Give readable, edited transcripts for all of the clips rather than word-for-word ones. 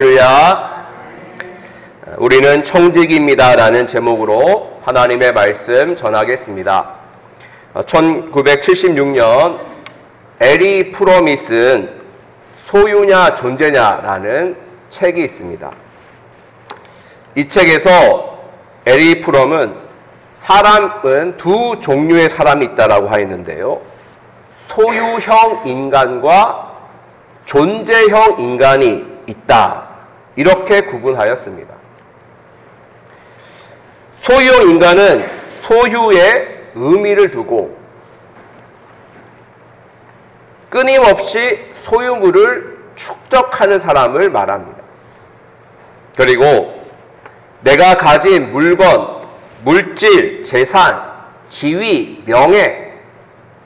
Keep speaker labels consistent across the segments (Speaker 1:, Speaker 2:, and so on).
Speaker 1: 할렐루야. 우리는 청지기입니다 라는 제목으로 하나님의 말씀 전하겠습니다. 1976년 에리 프롬이 쓴 소유냐 존재냐라는 책이 있습니다. 이 책에서 에리 프롬은 사람은 두 종류의 사람이 있다라고 하였는데요. 소유형 인간과 존재형 인간이 있다. 이렇게 구분하였습니다. 소유형 인간은 소유에 의미를 두고 끊임없이 소유물을 축적하는 사람을 말합니다. 그리고 내가 가진 물건, 물질, 재산, 지위, 명예,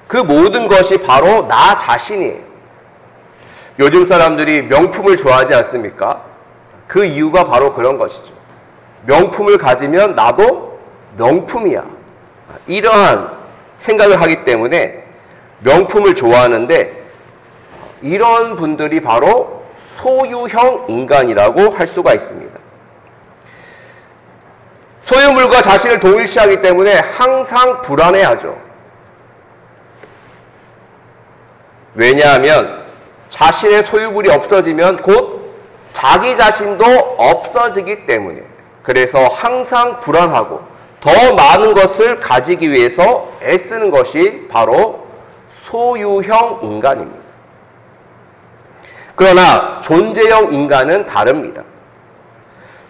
Speaker 1: 그 모든 것이 바로 나 자신이에요. 요즘 사람들이 명품을 좋아하지 않습니까? 그 이유가 바로 그런 것이죠. 명품을 가지면 나도 명품이야. 이러한 생각을 하기 때문에 명품을 좋아하는데, 이런 분들이 바로 소유형 인간이라고 할 수가 있습니다. 소유물과 자신을 동일시하기 때문에 항상 불안해하죠. 왜냐하면 자신의 소유물이 없어지면 곧 자기 자신도 없어지기 때문에, 그래서 항상 불안하고 더 많은 것을 가지기 위해서 애쓰는 것이 바로 소유형 인간입니다. 그러나 존재형 인간은 다릅니다.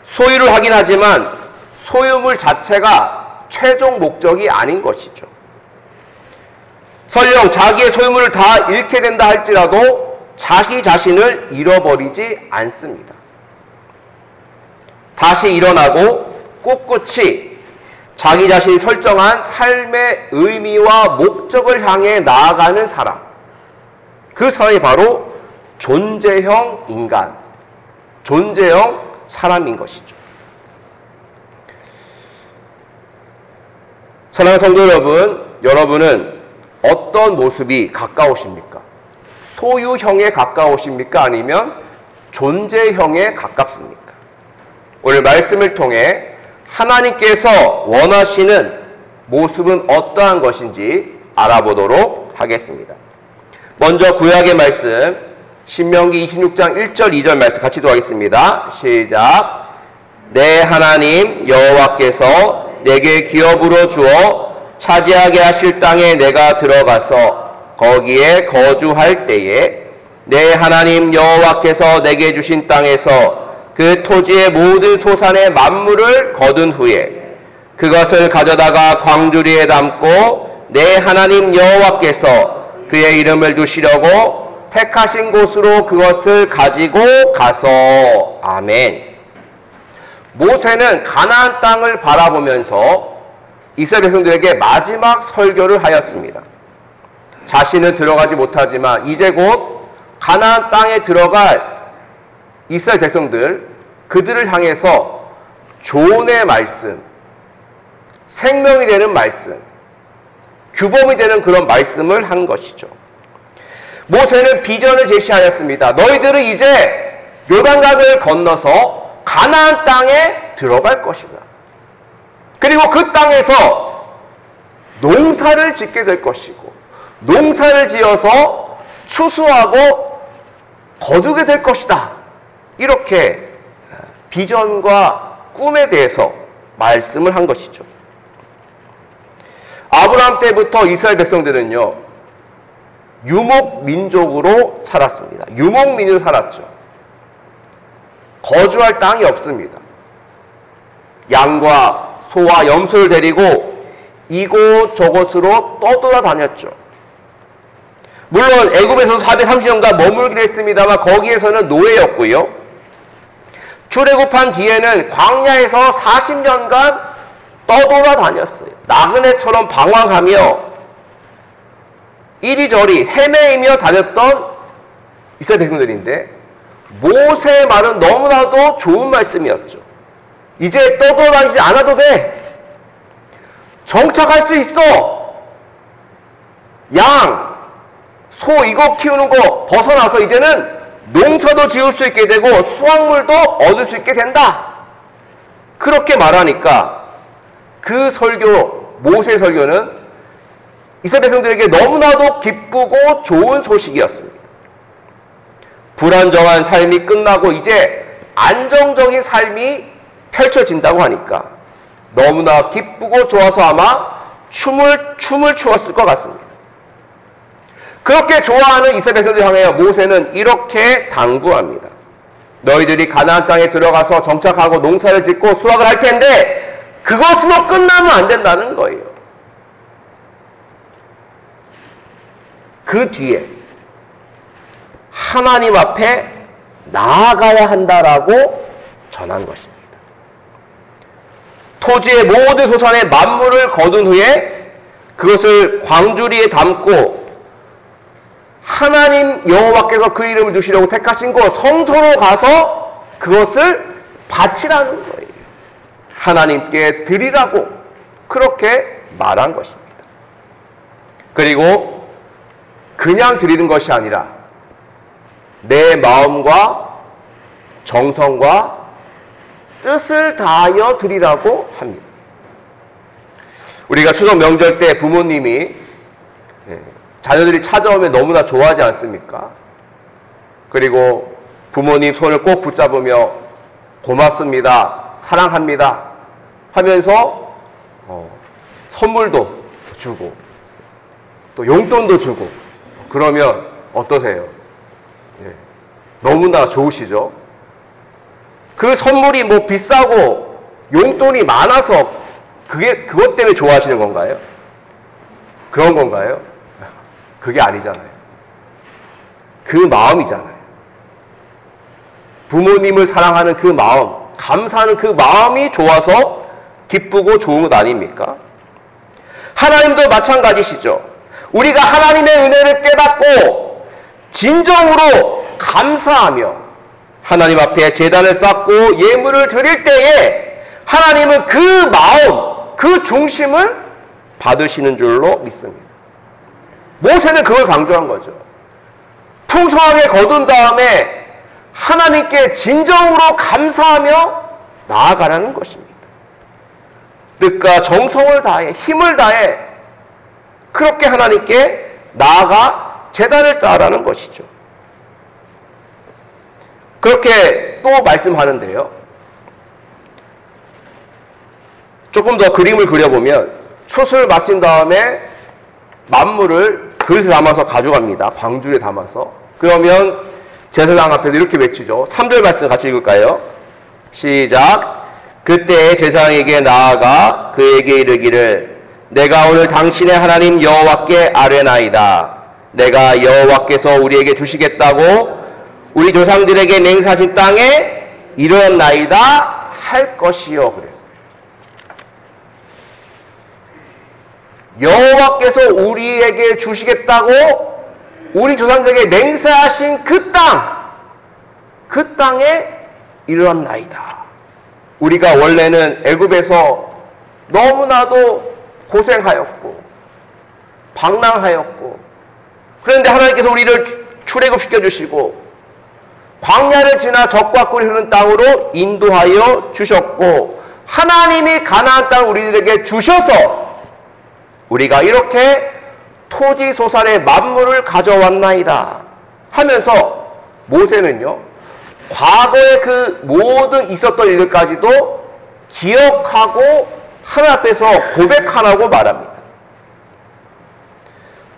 Speaker 1: 소유를 하긴 하지만 소유물 자체가 최종 목적이 아닌 것이죠. 설령 자기의 소유물을 다 잃게 된다 할지라도 자기 자신을 잃어버리지 않습니다. 다시 일어나고 꿋꿋이 자기 자신이 설정한 삶의 의미와 목적을 향해 나아가는 사람, 그 사람이 바로 존재형 인간, 존재형 사람인 것이죠. 사랑하는 성도 여러분, 여러분은 어떤 모습이 가까우십니까? 소유형에 가까우십니까? 아니면 존재형에 가깝습니까? 오늘 말씀을 통해 하나님께서 원하시는 모습은 어떠한 것인지 알아보도록 하겠습니다. 먼저 구약의 말씀, 신명기 26장 1절 2절 말씀 같이 도하겠습니다. 시작. 내 하나님 여호와께서 내게 기업으로 주어 차지하게 하실 땅에 내가 들어가서 거기에 거주할 때에 내 하나님 여호와께서 내게 주신 땅에서 그 토지의 모든 소산의 만물을 거둔 후에 그것을 가져다가 광주리에 담고 내 하나님 여호와께서 그의 이름을 두시려고 택하신 곳으로 그것을 가지고 가서. 아멘. 모세는 가나안 땅을 바라보면서 이스라엘 백성들에게 마지막 설교를 하였습니다. 자신은 들어가지 못하지만 이제 곧 가나안 땅에 들어갈 이스라엘 백성들, 그들을 향해서 조언의 말씀, 생명이 되는 말씀, 규범이 되는 그런 말씀을 한 것이죠. 모세는 비전을 제시하였습니다. 너희들은 이제 요단강을 건너서 가나안 땅에 들어갈 것이다. 그리고 그 땅에서 농사를 짓게 될 것이고, 농사를 지어서 추수하고 거두게 될 것이다. 이렇게 비전과 꿈에 대해서 말씀을 한 것이죠. 아브라함 때부터 이스라엘 백성들은요, 유목민족으로 살았습니다. 유목민으로 살았죠. 거주할 땅이 없습니다. 양과 소와 염소를 데리고 이곳저곳으로 떠돌아다녔죠. 물론 애굽에서 430년간 머물긴 했습니다만 거기에서는 노예였고요. 출애굽한 뒤에는 광야에서 40년간 떠돌아다녔어요. 나그네처럼 방황하며 이리저리 헤매이며 다녔던 이스라엘 백성들인데, 모세의 말은 너무나도 좋은 말씀이었죠. 이제 떠돌아다니지 않아도 돼. 정착할 수 있어. 양, 소 이거 키우는 거 벗어나서 이제는 농사도 지을 수 있게 되고 수확물도 얻을 수 있게 된다. 그렇게 말하니까 그 설교, 모세의 설교는 이스라엘 백성들에게 너무나도 기쁘고 좋은 소식이었습니다. 불안정한 삶이 끝나고 이제 안정적인 삶이 펼쳐진다고 하니까 너무나 기쁘고 좋아서 아마 춤을 추었을 것 같습니다. 그렇게 좋아하는 이스라엘 백성들 향하여 모세는 이렇게 당부합니다. 너희들이 가나안 땅에 들어가서 정착하고 농사를 짓고 수확을 할 텐데 그것으로 끝나면 안 된다는 거예요. 그 뒤에 하나님 앞에 나아가야 한다라고 전한 것입니다. 토지의 모든 소산의 만물을 거둔 후에 그것을 광주리에 담고 하나님 여호와께서 그 이름을 두시려고 택하신 곳 성소로 가서 그것을 바치라는 거예요. 하나님께 드리라고 그렇게 말한 것입니다. 그리고 그냥 드리는 것이 아니라 내 마음과 정성과 뜻을 다하여 드리라고 합니다. 우리가 추석 명절 때 부모님이 자녀들이 찾아오면 너무나 좋아하지 않습니까? 그리고 부모님 손을 꼭 붙잡으며 고맙습니다, 사랑합니다 하면서 선물도 주고 또 용돈도 주고 그러면 어떠세요? 너무나 좋으시죠? 그 선물이 뭐 비싸고 용돈이 많아서 그것 때문에 좋아하시는 건가요? 그런 건가요? 그게 아니잖아요. 그 마음이잖아요. 부모님을 사랑하는 그 마음, 감사하는 그 마음이 좋아서 기쁘고 좋은 것 아닙니까? 하나님도 마찬가지시죠. 우리가 하나님의 은혜를 깨닫고 진정으로 감사하며 하나님 앞에 제단을 쌓고 예물을 드릴 때에 하나님은 그 마음, 그 중심을 받으시는 줄로 믿습니다. 모세는 그걸 강조한 거죠. 풍성하게 거둔 다음에 하나님께 진정으로 감사하며 나아가라는 것입니다. 뜻과 정성을 다해, 힘을 다해 그렇게 하나님께 나아가 제단을 쌓으라는 것이죠. 그렇게 또 말씀하는데요. 조금 더 그림을 그려보면 추수를 마친 다음에 만물을 그릇에 담아서 가져갑니다. 광주에 담아서. 그러면 제사장 앞에서 이렇게 외치죠. 3절 말씀 같이 읽을까요? 시작. 그때 제사장에게 나아가 그에게 이르기를 내가 오늘 당신의 하나님 여호와께 아뢰나이다. 내가 여호와께서 우리에게 주시겠다고 우리 조상들에게 맹세하신 땅에 이르렀나이다 할 것이요. 그랬어요. 여호와께서 우리에게 주시겠다고 우리 조상들에게 맹세하신 그 땅에 이르렀나이다. 우리가 원래는 애굽에서 너무나도 고생하였고 방랑하였고 그런데 하나님께서 우리를 출애굽시켜 주시고 광야를 지나 적과 꿀이 흐르는 땅으로 인도하여 주셨고 하나님이 가나안 땅을 우리들에게 주셔서 우리가 이렇게 토지 소산의 만물을 가져왔나이다 하면서 모세는요 과거의 그 모든 있었던 일들까지도 기억하고 하나님 앞에서 고백하라고 말합니다.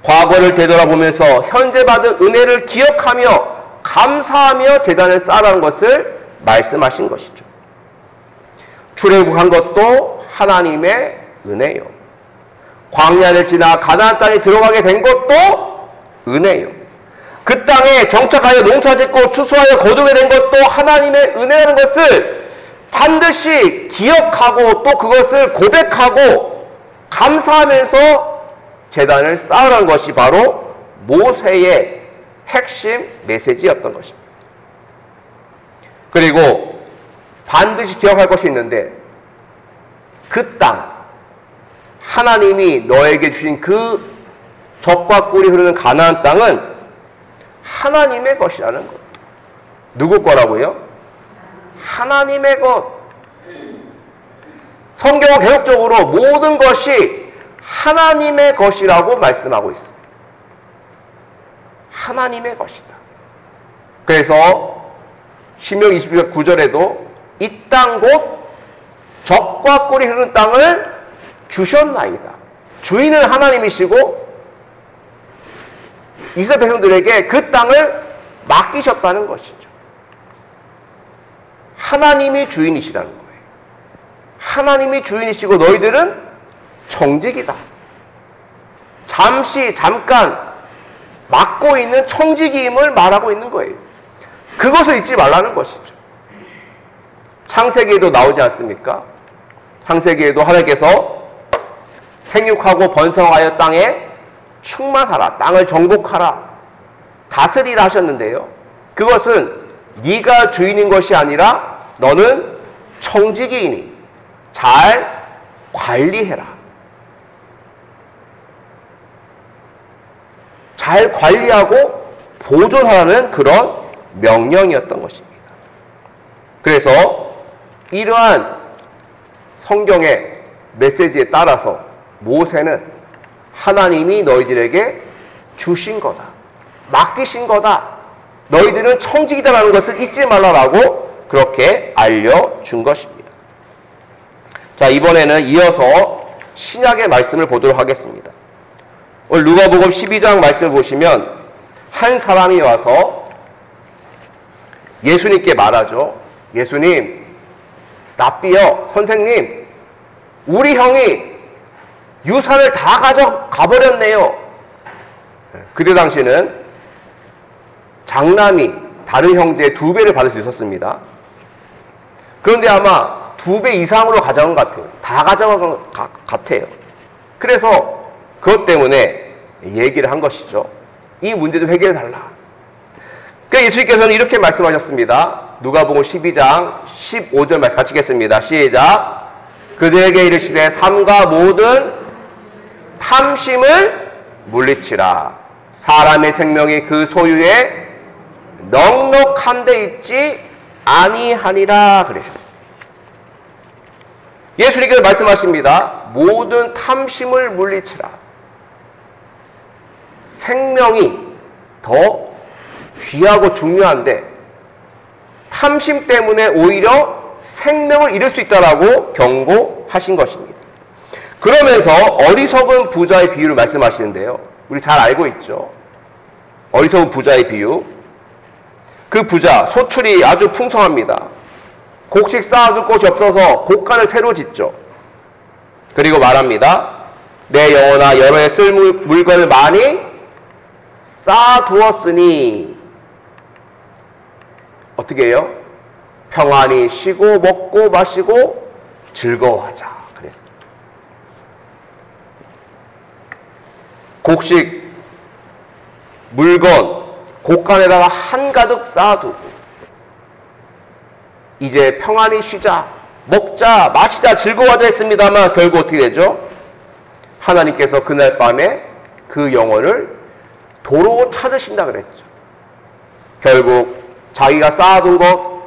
Speaker 1: 과거를 되돌아보면서 현재 받은 은혜를 기억하며 감사하며 제단을 쌓으라는 것을 말씀하신 것이죠. 출애굽한 것도 하나님의 은혜요. 광야를 지나 가나안 땅에 들어가게 된 것도 은혜요. 그 땅에 정착하여 농사짓고 추수하여 거두게 된 것도 하나님의 은혜라는 것을 반드시 기억하고 또 그것을 고백하고 감사하면서 제단을 쌓으라는 것이 바로 모세의 핵심 메시지였던 것입니다. 그리고 반드시 기억할 것이 있는데 그 땅, 하나님이 너에게 주신 그 젖과 꿀이 흐르는 가나안 땅은 하나님의 것이라는 것. 누구 거라고요? 하나님의 것. 성경은 계속적으로 모든 것이 하나님의 것이라고 말씀하고 있습니다. 하나님의 것이다. 그래서 신명기 29절에도 이 땅 곧 젖과 꿀이 흐르는 땅을 주셨나이다. 주인은 하나님이시고 이스라엘 백성들에게 그 땅을 맡기셨다는 것이죠. 하나님이 주인이시라는 거예요. 하나님이 주인이시고 너희들은 청직이다. 잠깐 맡고 있는 청직임을 말하고 있는 거예요. 그것을 잊지 말라는 것이죠. 창세기에도 나오지 않습니까? 창세기에도 하나님께서 생육하고 번성하여 땅에 충만하라, 땅을 정복하라, 다스리라 하셨는데요. 그것은 네가 주인인 것이 아니라 너는 청지기이니 잘 관리해라. 잘 관리하고 보존하라는 그런 명령이었던 것입니다. 그래서 이러한 성경의 메시지에 따라서 모세는 하나님이 너희들에게 주신 거다, 맡기신 거다, 너희들은 청직이다라는 것을 잊지 말라라고 그렇게 알려준 것입니다. 자, 이번에는 이어서 신약의 말씀을 보도록 하겠습니다. 오늘 누가복음 12장 말씀을 보시면 한 사람이 와서 예수님께 말하죠. 예수님, 랍비여, 선생님, 우리 형이 유산을 다 가져가 버렸네요. 그때 당시는 장남이 다른 형제의 2배를 받을 수 있었습니다. 그런데 아마 2배 이상으로 가져간 것 같아요. 다 가져간 것 같아요. 그래서 그것 때문에 얘기를 한 것이죠. 이 문제 좀 해결해달라. 그러니까 예수님께서는 이렇게 말씀하셨습니다. 누가복음 12장 15절 말씀 같이 읽겠습니다. 시작. 그들에게 이르시되 삼가 모든 탐심을 물리치라. 사람의 생명이 그 소유에 넉넉한 데 있지 아니하니라 그러셨습니다. 예수님께서 말씀하십니다. 모든 탐심을 물리치라. 생명이 더 귀하고 중요한데 탐심 때문에 오히려 생명을 잃을 수 있다라고 경고하신 것입니다. 그러면서 어리석은 부자의 비유를 말씀하시는데요. 우리 잘 알고 있죠. 어리석은 부자의 비유. 그 부자, 소출이 아주 풍성합니다. 곡식 쌓아둘 곳이 없어서 곡간을 새로 짓죠. 그리고 말합니다. 내 영혼아, 여러 해 쓸 물건을 많이 쌓아두었으니 어떻게 해요? 평안히 쉬고 먹고 마시고 즐거워하자. 그랬어요. 곡식, 물건, 곡간에다가 한가득 쌓아두고 이제 평안히 쉬자, 먹자, 마시자, 즐거워하자 했습니다만 결국 어떻게 되죠? 하나님께서 그날 밤에 그 영혼을 도로 찾으신다 그랬죠. 결국 자기가 쌓아둔 것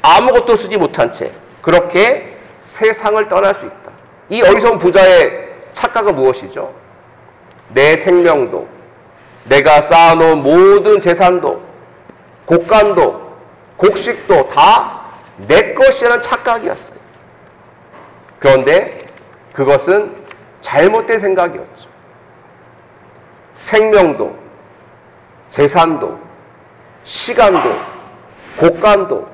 Speaker 1: 아무것도 쓰지 못한 채 그렇게 세상을 떠날 수 있다. 이 어리석은 부자의 착각은 무엇이죠? 내 생명도, 내가 쌓아놓은 모든 재산도, 곡간도, 곡식도 다 내 것이라는 착각이었어요. 그런데 그것은 잘못된 생각이었죠. 생명도, 재산도, 시간도, 곡간도,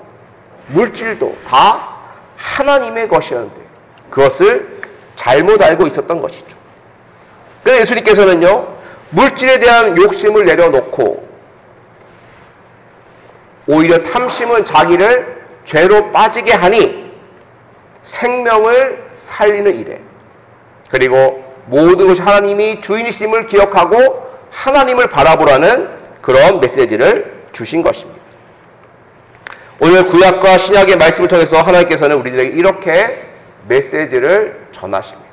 Speaker 1: 물질도 다 하나님의 것이었는데 그것을 잘못 알고 있었던 것이죠. 그래서 예수님께서는요, 물질에 대한 욕심을 내려놓고 오히려 탐심은 자기를 죄로 빠지게 하니 생명을 살리는 일에, 그리고 모든 것이 하나님이 주인이심을 기억하고 하나님을 바라보라는 그런 메시지를 주신 것입니다. 오늘 구약과 신약의 말씀을 통해서 하나님께서는 우리들에게 이렇게 메시지를 전하십니다.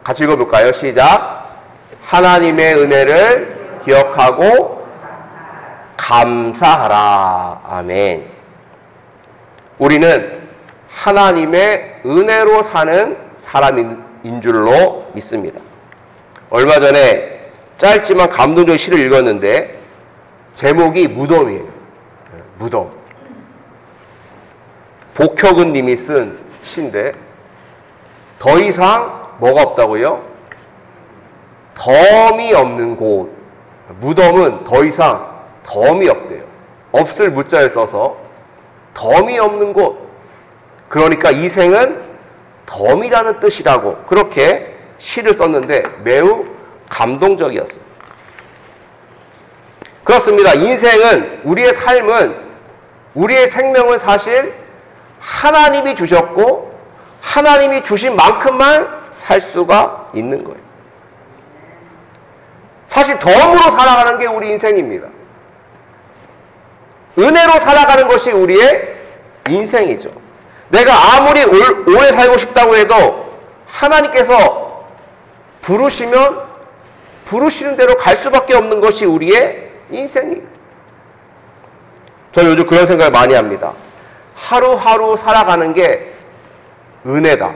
Speaker 1: 같이 읽어볼까요? 시작. 하나님의 은혜를 기억하고 감사하라. 아멘. 우리는 하나님의 은혜로 사는 사람인 줄로 믿습니다. 얼마 전에 짧지만 감동적인 시를 읽었는데 제목이 무덤이에요. 무덤. 복혁은 님이 쓴 시인데 더 이상 뭐가 없다고요? 덤이 없는 곳. 무덤은 더 이상 덤이 없대요. 없을 무자를 써서 덤이 없는 곳. 그러니까 이 생은 덤이라는 뜻이라고 그렇게 시를 썼는데 매우 감동적이었어요. 그렇습니다. 인생은, 우리의 삶은, 우리의 생명은 사실 하나님이 주셨고 하나님이 주신 만큼만 살 수가 있는 거예요. 사실 덤으로 살아가는 게 우리 인생입니다. 은혜로 살아가는 것이 우리의 인생이죠. 내가 아무리 오래 살고 싶다고 해도 하나님께서 부르시면 부르시는 대로 갈 수밖에 없는 것이 우리의 인생이에요. 저는 요즘 그런 생각을 많이 합니다. 하루하루 살아가는 게 은혜다,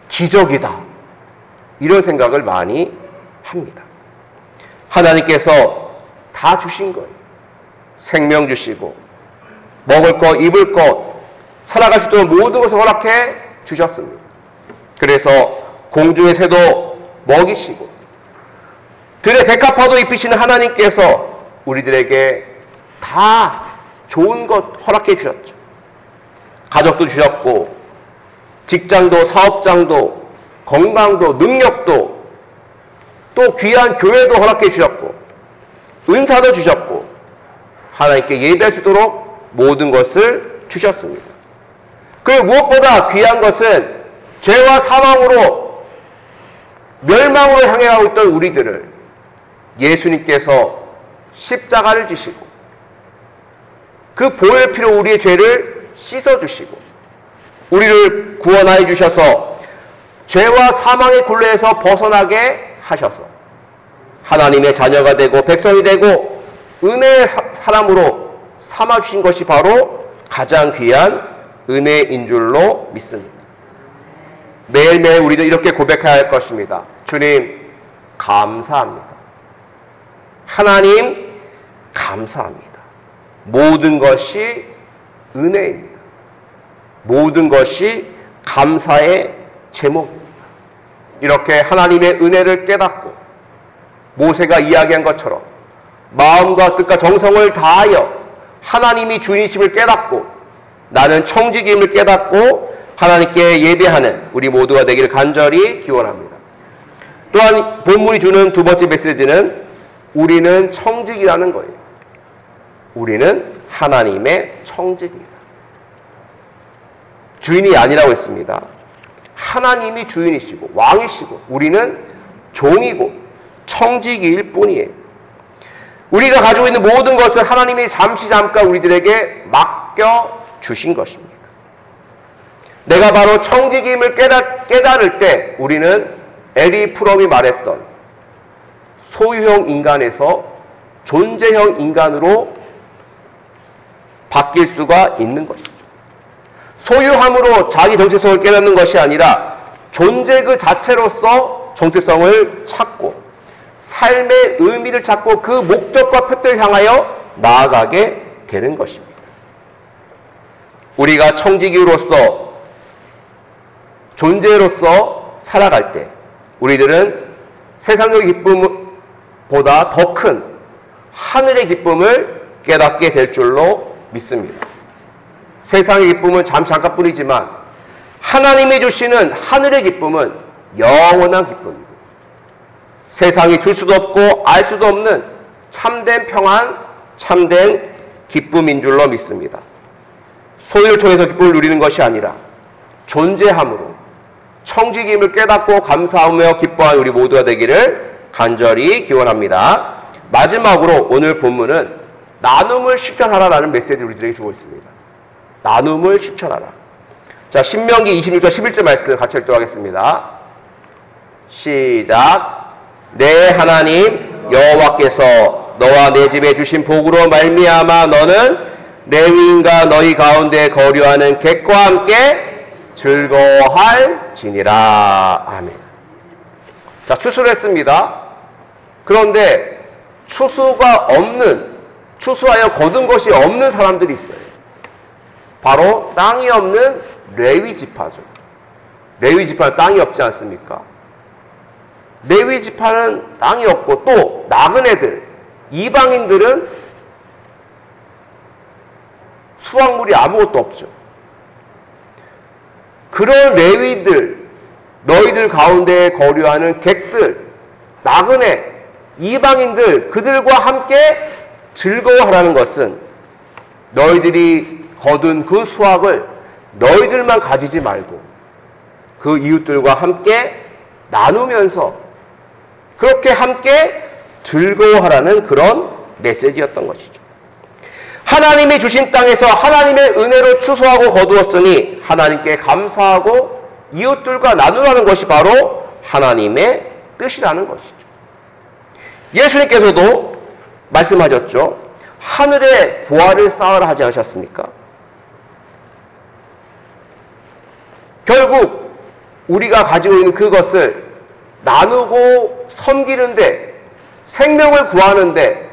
Speaker 1: 기적이다, 이런 생각을 많이 합니다. 하나님께서 다 주신 거예요. 생명 주시고 먹을 것, 입을 것, 살아갈 수 있도록 모든 것을 허락해 주셨습니다. 그래서 공중의 새도 먹이시고 들의 백합화도 입히시는 하나님께서 우리들에게 다 좋은 것 허락해 주셨죠. 가족도 주셨고 직장도, 사업장도, 건강도, 능력도, 또 귀한 교회도 허락해 주셨고 은사도 주셨고 하나님께 예배할 수 있도록 모든 것을 주셨습니다. 그리고 무엇보다 귀한 것은 죄와 사망으로 멸망으로 향해 가고 있던 우리들을 예수님께서 십자가를 지시고 그 보혈 피로 우리의 죄를 씻어주시고 우리를 구원하여 주셔서 죄와 사망의 굴레에서 벗어나게 하셔서 하나님의 자녀가 되고 백성이 되고 은혜의 사람으로 삼아주신 것이 바로 가장 귀한 은혜인 줄로 믿습니다. 매일매일 우리도 이렇게 고백해야 할 것입니다. 주님 감사합니다. 하나님 감사합니다. 모든 것이 은혜입니다. 모든 것이 감사의 제목입니다. 이렇게 하나님의 은혜를 깨닫고 모세가 이야기한 것처럼 마음과 뜻과 정성을 다하여 하나님이 주인이심을 깨닫고 나는 청지기임을 깨닫고 하나님께 예배하는 우리 모두가 되기를 간절히 기원합니다. 또한 본문이 주는 두 번째 메시지는 우리는 청지기라는 거예요. 우리는 하나님의 청지기다. 주인이 아니라고 했습니다. 하나님이 주인이시고 왕이시고 우리는 종이고 청지기일 뿐이에요. 우리가 가지고 있는 모든 것을 하나님이 잠깐 우리들에게 맡겨 주신 것입니다. 내가 바로 청지기임을 깨달을 때 우리는 에리 프롬이 말했던 소유형 인간에서 존재형 인간으로 바뀔 수가 있는 것이죠. 소유함으로 자기 정체성을 깨닫는 것이 아니라 존재 그 자체로서 정체성을 찾고 삶의 의미를 찾고 그 목적과 표대를 향하여 나아가게 되는 것입니다. 우리가 청지기로서 존재로서 살아갈 때 우리들은 세상의 기쁨보다 더 큰 하늘의 기쁨을 깨닫게 될 줄로 믿습니다. 세상의 기쁨은 잠깐뿐이지만 하나님이 주시는 하늘의 기쁨은 영원한 기쁨입니다. 세상이 줄 수도 없고 알 수도 없는 참된 평안, 참된 기쁨인 줄로 믿습니다. 소유를 통해서 기쁨을 누리는 것이 아니라 존재함으로 청지기임을 깨닫고 감사하며 기뻐하는 우리 모두가 되기를 간절히 기원합니다. 마지막으로 오늘 본문은 나눔을 실천하라라는 메시지를 우리들에게 주고 있습니다. 나눔을 실천하라. 자, 신명기 26절 11절 말씀 같이 읽도록하겠습니다. 시작. 내 하나님 여호와께서 너와 내 집에 주신 복으로 말미암아 너는 레위인과 너희 가운데 거류하는 객과 함께 즐거워할지니라. 아멘. 자, 추수를 했습니다. 그런데 추수하여 거둔 것이 없는 사람들이 있어요. 바로 땅이 없는 레위 지파죠. 레위 지파는 땅이 없지 않습니까? 레위 지파는 땅이 없고 또 나그네들, 이방인들은 수확물이 아무것도 없죠. 그런 레위들, 너희들 가운데 거류하는 객들, 나그네, 이방인들, 그들과 함께 즐거워하라는 것은 너희들이 거둔 그 수확을 너희들만 가지지 말고 그 이웃들과 함께 나누면서 그렇게 함께 즐거워하라는 그런 메시지였던 것이죠. 하나님이 주신 땅에서 하나님의 은혜로 추수하고 거두었으니 하나님께 감사하고 이웃들과 나누라는 것이 바로 하나님의 뜻이라는 것이죠. 예수님께서도 말씀하셨죠. 하늘에 보화를 쌓으라 하지 않으셨습니까? 결국 우리가 가지고 있는 그것을 나누고 섬기는데, 생명을 구하는데,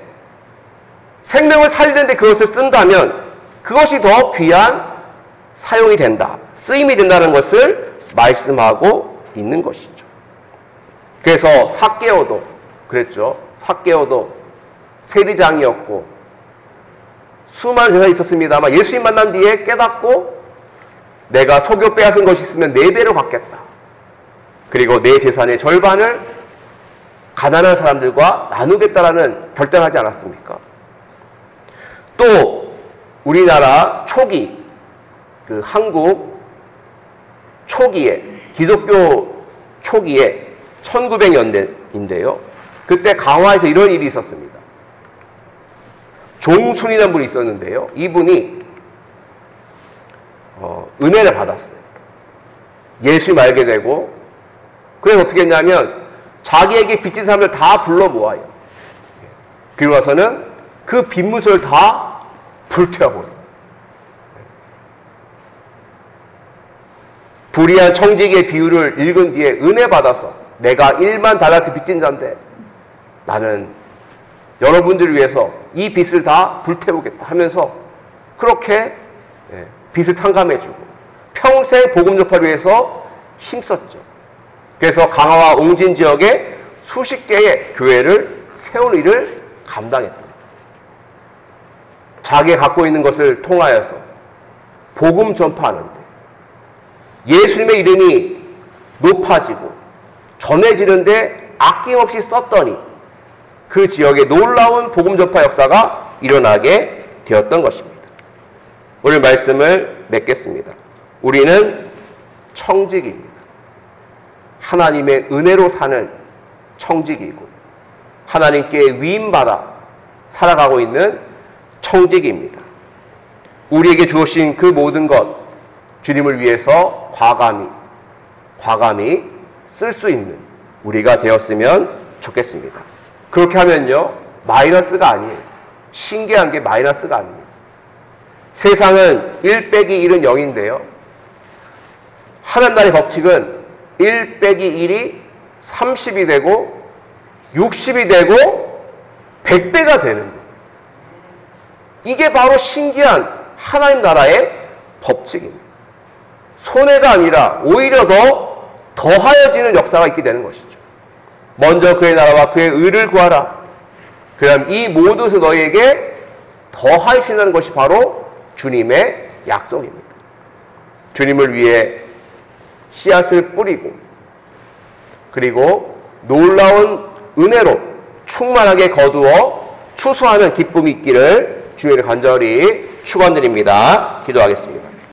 Speaker 1: 생명을 살리는데 그것을 쓴다면 그것이 더 귀한 사용이 된다, 쓰임이 된다는 것을 말씀하고 있는 것이죠. 그래서 삭개오도 그랬죠. 삭개오도 세리장이었고 수많은 재산이 있었습니다만 예수님 만난 뒤에 깨닫고 내가 소교 빼앗은 것이 있으면 4배로 갚겠다. 그리고 내 재산의 절반을 가난한 사람들과 나누겠다라는 결단하지 않았습니까? 또 우리나라 초기, 그 한국 초기에, 기독교 초기에 1900년대인데요. 그때 강화에서 이런 일이 있었습니다. 종순이라는 분이 있었는데요. 이분이 은혜를 받았어요. 예수님 알게 되고, 그래서 어떻게 했냐면 자기에게 빚진 사람을 다 불러 모아요. 그리고 나서는 그 빚무서를 다 불태워버려요. 불의한 청지기의 비유를 읽은 뒤에 은혜 받아서 내가 1만 달란트 빚진 자인데 나는 여러분들을 위해서 이 빚을 다 불태우겠다 하면서 그렇게 빚을 탕감해주고 평생 복음 전파를 위해서 힘썼죠. 그래서 강화와 옹진 지역에 수십 개의 교회를 세울 일을 감당했다. 자기가 갖고 있는 것을 통하여서 복음 전파하는데 예수님의 이름이 높아지고 전해지는데 아낌없이 썼더니 그 지역에 놀라운 복음 전파 역사가 일어나게 되었던 것입니다. 오늘 말씀을 맺겠습니다. 우리는 청직입니다. 하나님의 은혜로 사는 청직이고 하나님께 위임받아 살아가고 있는 청직입니다. 우리에게 주어진 그 모든 것 주님을 위해서 과감히 쓸 수 있는 우리가 되었으면 좋겠습니다. 그렇게 하면요 마이너스가 아니에요. 신기한 게 마이너스가 아닙니다. 세상은 1 빼기 1은 0인데요 하나님 법칙은 1 빼기 1이 30이 되고 60이 되고 100배가 되는 거예요. 이게 바로 신기한 하나님 나라의 법칙입니다. 손해가 아니라 오히려 더 더하여지는 역사가 있게 되는 것이죠. 먼저 그의 나라와 그의 의를 구하라. 그럼 이 모든 것을 너희에게 더하신다는 것이 바로 주님의 약속입니다. 주님을 위해 씨앗을 뿌리고 그리고 놀라운 은혜로 충만하게 거두어 추수하는 기쁨이 있기를 주님을 간절히 축원드립니다. 기도하겠습니다.